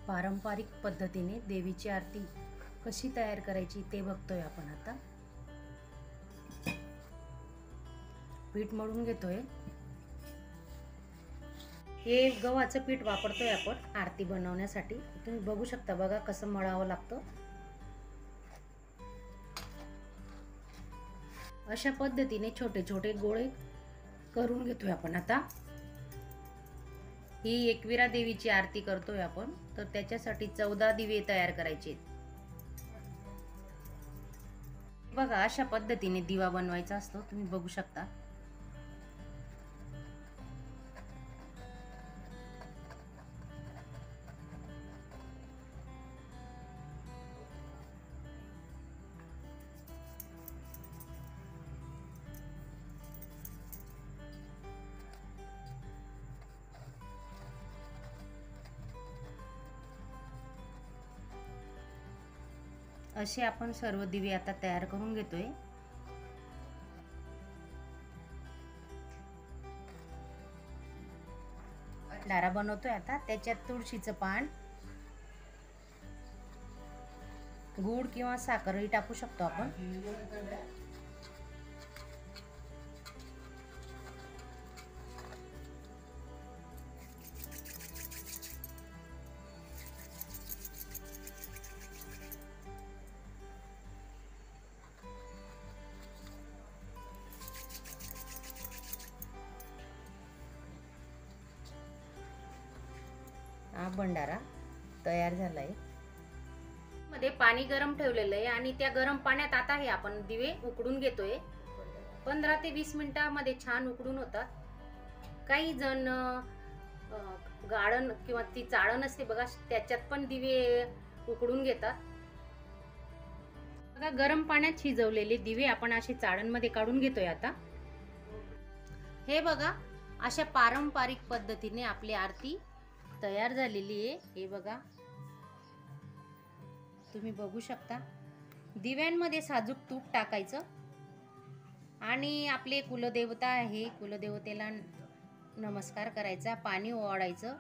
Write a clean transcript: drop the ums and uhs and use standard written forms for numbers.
पारंपरिक पद्धतीने देवीची आरती कशी तयार करायची ते बघतोय आपण आता। पीठ मळून घेतोय। हे गव्हाचं पीठ वापरतोय आपण आरती बनवण्यासाठी। तुम्ही बघू शकता बघा कसं मळावं लागतं। अशा पद्धतीने छोटे छोटे गोळे करून घेतोय आपण आता। ही एकविरा देवीची आरती करतोय आपण, तर त्याच्यासाठी 14 दिवे तयार करायचे। बघा अशा पद्धतीने दिवा बनवायचा असतो, तुम्ही बघू शकता। असे आपण सर्व दिवे आता तयार करून घेतोय। डारा बनवतोय आता। त्याच्यात तुळशीचं पान, गूळ किंवा साखरही टाकू शकतो आपण। हा भंडारा तयार झालाय। मध्ये पाणी गरम ठेवलेलं आहे आणि त्या गरम पाण्यात आता हे आपण दिवे उकडून घेतोय। 15 ते 20 मिनिटांमध्ये छान उकडून होतात। काही जण गाळण किंवा ती चाळण असते बघा, त्याच्यात पण दिवे उकडून घेतात। बघा गरम पाण्यात शिजवलेले दिवे आपण असे चाळणमध्ये काढून घेतोय आता। हे बघा अशा पारंपरिक पद्धतीने आपली आरती तयार झालेली आहे। हे बघा तुम्ही बघू शकता। दिव्यांमध्ये साजूक तूप टाकायचं आणि आपले कुलदेवता आहे, कुलदेवतेला नमस्कार करायचा, पाणी ओवाळायचं